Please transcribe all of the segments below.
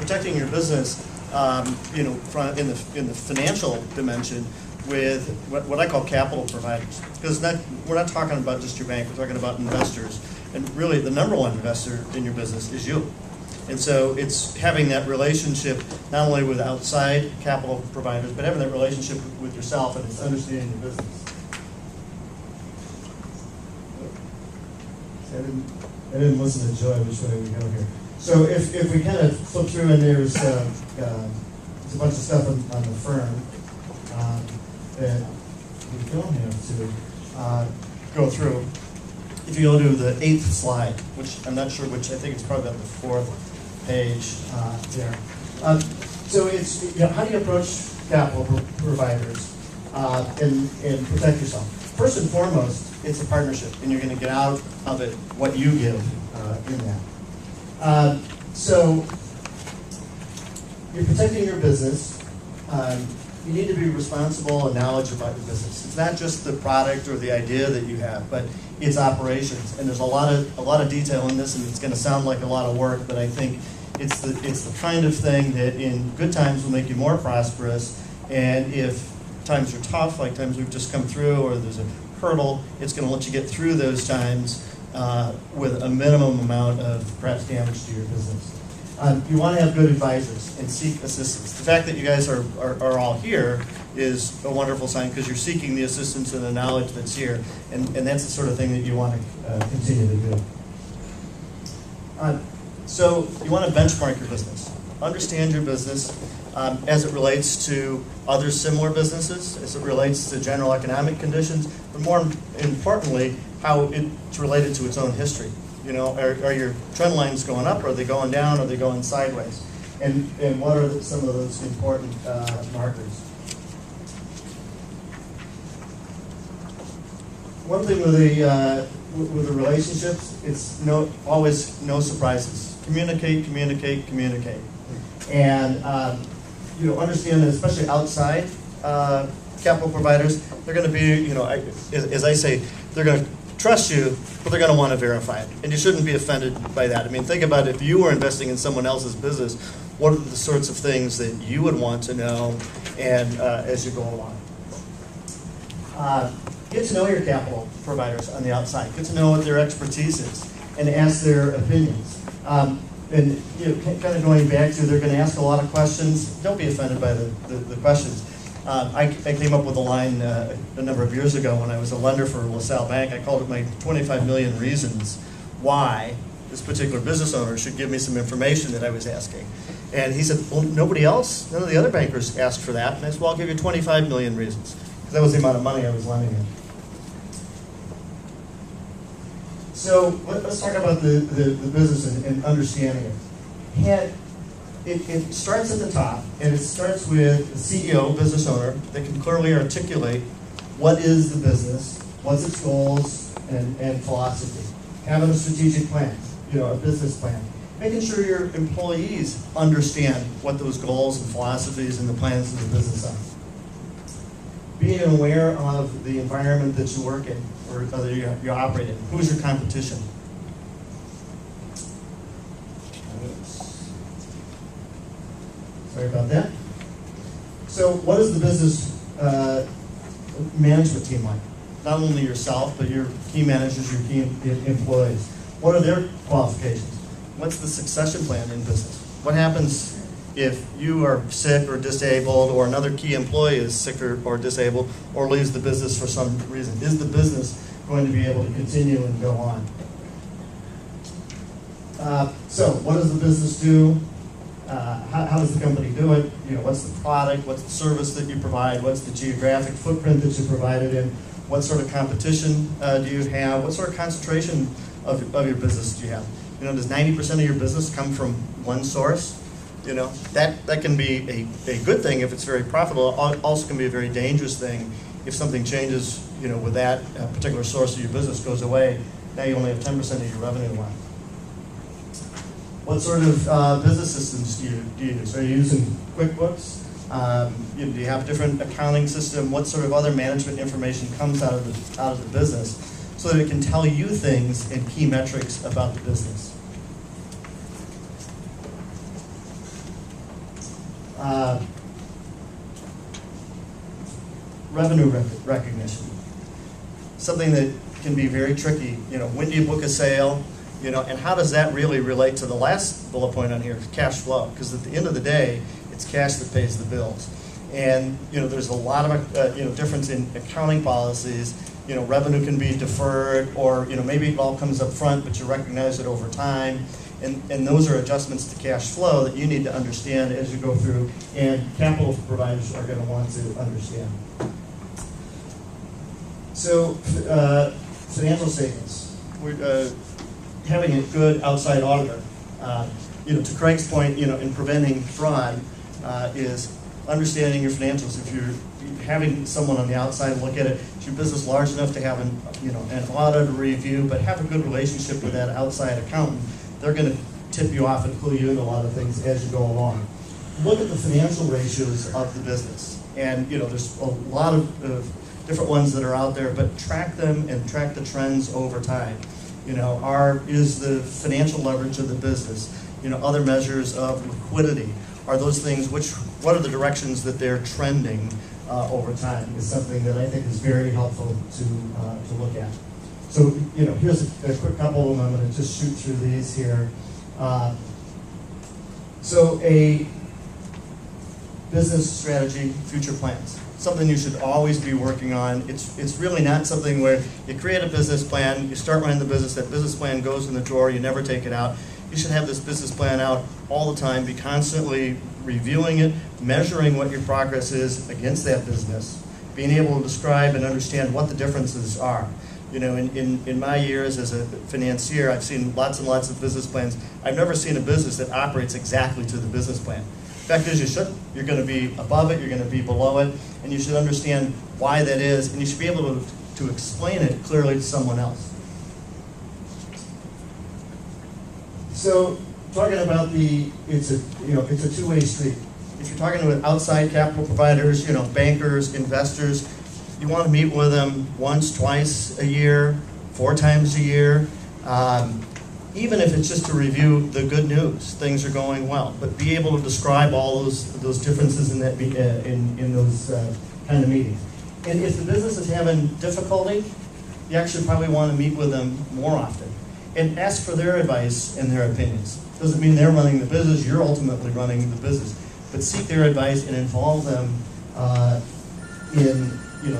protecting your business, in the financial dimension with what I call capital providers. Because we're not talking about just your bank, we're talking about investors. And really the number one investor in your business is you. And so it's having that relationship not only with outside capital providers, but having that relationship with yourself, and it's understanding your business. I didn't listen to Joy which way we go here. So if we kind of flip through, and there's a bunch of stuff on the firm that we don't have to go through. If you go to the 8th slide, which I'm not sure which, I think it's probably about the 4th page there. So it's, how do you approach capital providers and protect yourself? First and foremost, it's a partnership, and you're going to get out of it what you give in that. So you're protecting your business. You need to be responsible and knowledgeable about your business. It's not just the product or the idea that you have, but it's operations. And there's a lot of detail in this, and it's going to sound like a lot of work, but I think it's the kind of thing that in good times will make you more prosperous, and if times are tough, like times we've just come through, or there's a hurdle, it's going to let you get through those times with a minimum amount of perhaps damage to your business. You want to have good advisors and seek assistance. The fact that you guys are all here is a wonderful sign, because you're seeking the assistance and the knowledge that's here, and that's the sort of thing that you want to continue to do. So you want to benchmark your business. Understand your business as it relates to other similar businesses, as it relates to general economic conditions, but more importantly, how it's related to its own history. Are your trend lines going up? Are they going down? Are they going sideways? And what are some of those important markers? One thing with the relationships, it's always no surprises. Communicate, communicate, communicate. And understand that especially outside capital providers, they're going to be, as I say, they're going to trust you, but they're going to want to verify it. And you shouldn't be offended by that. I mean, think about if you were investing in someone else's business, what are the sorts of things that you would want to know and as you go along. Get to know your capital providers on the outside. Get to know what their expertise is and ask their opinions. And kind of going back to, they're going to ask a lot of questions. Don't be offended by the questions. I came up with a line a number of years ago when I was a lender for LaSalle Bank. I called it my 25 million reasons why this particular business owner should give me some information that I was asking. And he said, well, none of the other bankers asked for that. And I said, well, I'll give you 25 million reasons. Because that was the amount of money I was lending him. So let's talk about the business and understanding it. It starts at the top, and it starts with the CEO, business owner, that can clearly articulate what is the business, what's its goals and philosophy. Having a strategic plan, a business plan. Making sure your employees understand what those goals and philosophies and the plans of the business are. Being aware of the environment that you work in, or that you operate in. Who's your competition? Sorry about that. So what is the business management team like? Not only yourself, but your key managers, your key employees. What are their qualifications? What's the succession plan in business? What happens if you are sick or disabled, or another key employee is sick or disabled, or leaves the business for some reason? Is the business going to be able to continue and go on? So what does the business do? How does the company do it? What's the product? What's the service that you provide? What's the geographic footprint that you provide it in? What sort of competition do you have? What sort of concentration of your business do you have? Does 90% of your business come from one source? That can be a good thing if it's very profitable. Also can be a very dangerous thing if something changes, with that particular source of your business goes away. Now you only have 10% of your revenue left. What sort of business systems do you use? Are you using QuickBooks? Do you have a different accounting system? What sort of other management information comes out of the business so that it can tell you things and key metrics about the business? Revenue recognition, something that can be very tricky. When do you book a sale? And how does that really relate to the last bullet point on here, cash flow? Because at the end of the day, it's cash that pays the bills. And there's a lot of difference in accounting policies. Revenue can be deferred, or maybe it all comes up front, but you recognize it over time. And those are adjustments to cash flow that you need to understand as you go through, and capital providers are going to want to understand. So, financial statements. We're having a good outside auditor. To Craig's point, in preventing fraud, is understanding your financials. If you're having someone on the outside look at it, is your business large enough to have an audit review, but have a good relationship with that outside accountant? They're going to tip you off and clue you in a lot of things as you go along. Look at the financial ratios of the business, and there's a lot of different ones that are out there, but track them and track the trends over time. Is the financial leverage of the business, other measures of liquidity, are those things what are the directions that they're trending over time, is something that I think is very helpful to look at. So, here's a quick couple of them. I'm going to just shoot through these here. So a business strategy, future plans. Something you should always be working on. It's really not something where you create a business plan, you start running the business, that business plan goes in the drawer, you never take it out. You should have this business plan out all the time, be constantly reviewing it, measuring what your progress is against that business, being able to describe and understand what the differences are. In my years as a financier, I've seen lots and lots of business plans. I've never seen a business that operates exactly to the business plan. Fact is, you shouldn't. You're going to be above it, you're going to be below it, and you should understand why that is, and you should be able to explain it clearly to someone else. So, talking about it's a two-way street. If you're talking with outside capital providers, bankers, investors, you want to meet with them once, twice a year, 4 times a year. Even if it's just to review the good news, things are going well, but be able to describe all those differences in that in those kind of meetings. And if the business is having difficulty, you actually probably want to meet with them more often and ask for their advice and their opinions. Doesn't mean they're running the business; you're ultimately running the business. But seek their advice and involve them in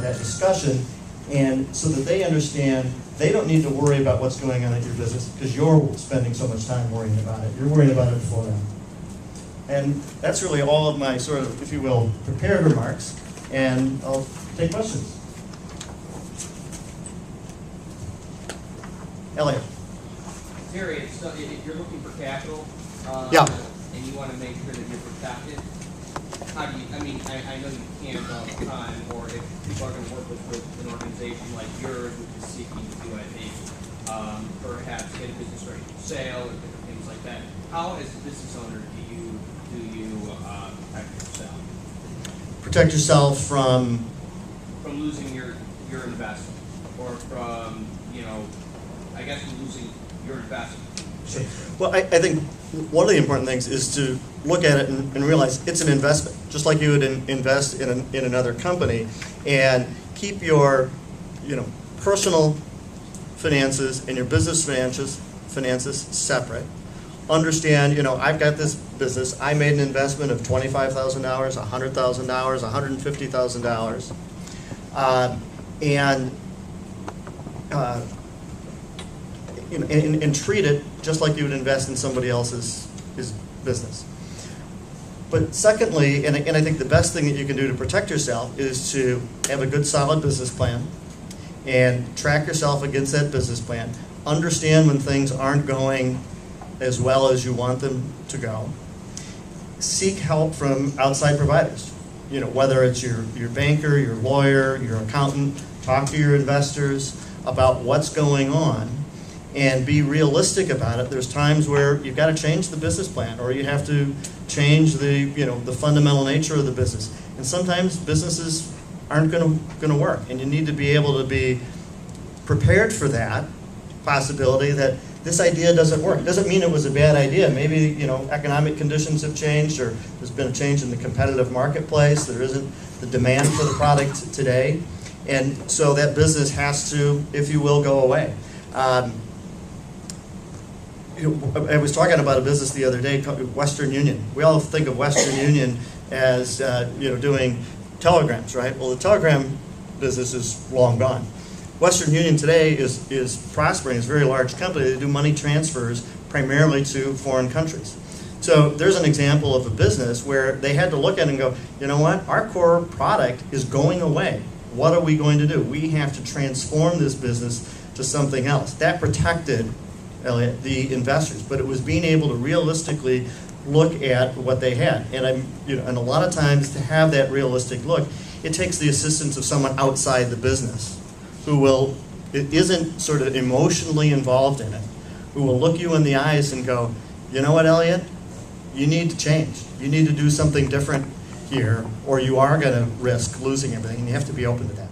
that discussion, and so that they understand. They don't need to worry about what's going on at your business because you're spending so much time worrying about it. You're worrying about it for them. And that's really all of my sort of, if you will, prepared remarks. And I'll take questions. Elliot. Terry, if you're looking for capital, yeah, and you want to make sure that you're protected, how do you, I know you can't all the time, or if people are going to work with an organization like yours, which is seeking to do, I think, perhaps get a business ready for sale or different things like that. How, as a business owner, do you protect yourself? Protect yourself from losing your investment, or from, I guess from losing your investment. Sure. Well, I think one of the important things is to look at it and realize it's an investment, just like you would invest in another company, and keep your personal finances and your business finances separate. Understand, I've got this business. I made an investment of $25,000, $100,000, $150,000, and treat it just like you would invest in somebody else's business. But secondly, and I think the best thing that you can do to protect yourself is to have a good solid business plan and track yourself against that business plan. Understand when things aren't going as well as you want them to go. Seek help from outside providers. Whether it's your banker, your lawyer, your accountant, talk to your investors about what's going on and be realistic about it. There's times where you've got to change the business plan, or you have to change the fundamental nature of the business. And sometimes businesses aren't going to work, and you need to be able to be prepared for that possibility that this idea doesn't work. It doesn't mean it was a bad idea. Maybe, you know, economic conditions have changed, or there's been a change in the competitive marketplace. There isn't the demand for the product today. And so that business has to, if you will, go away. I was talking about a business the other day called Western Union. We all think of Western Union as doing telegrams, right? Well, the telegram business is long gone. Western Union today is prospering. It's a very large company. They do money transfers primarily to foreign countries. So there's an example of a business where they had to look at it and go, you know what? Our core product is going away. What are we going to do? We have to transform this business to something else. That protected, Elliot, the investors, but it was being able to realistically look at what they had. And and a lot of times to have that realistic look, it takes the assistance of someone outside the business who isn't sort of emotionally involved in it, who will look you in the eyes and go, you know what, Elliot? You need to change. You need to do something different here, or you are going to risk losing everything, and you have to be open to that.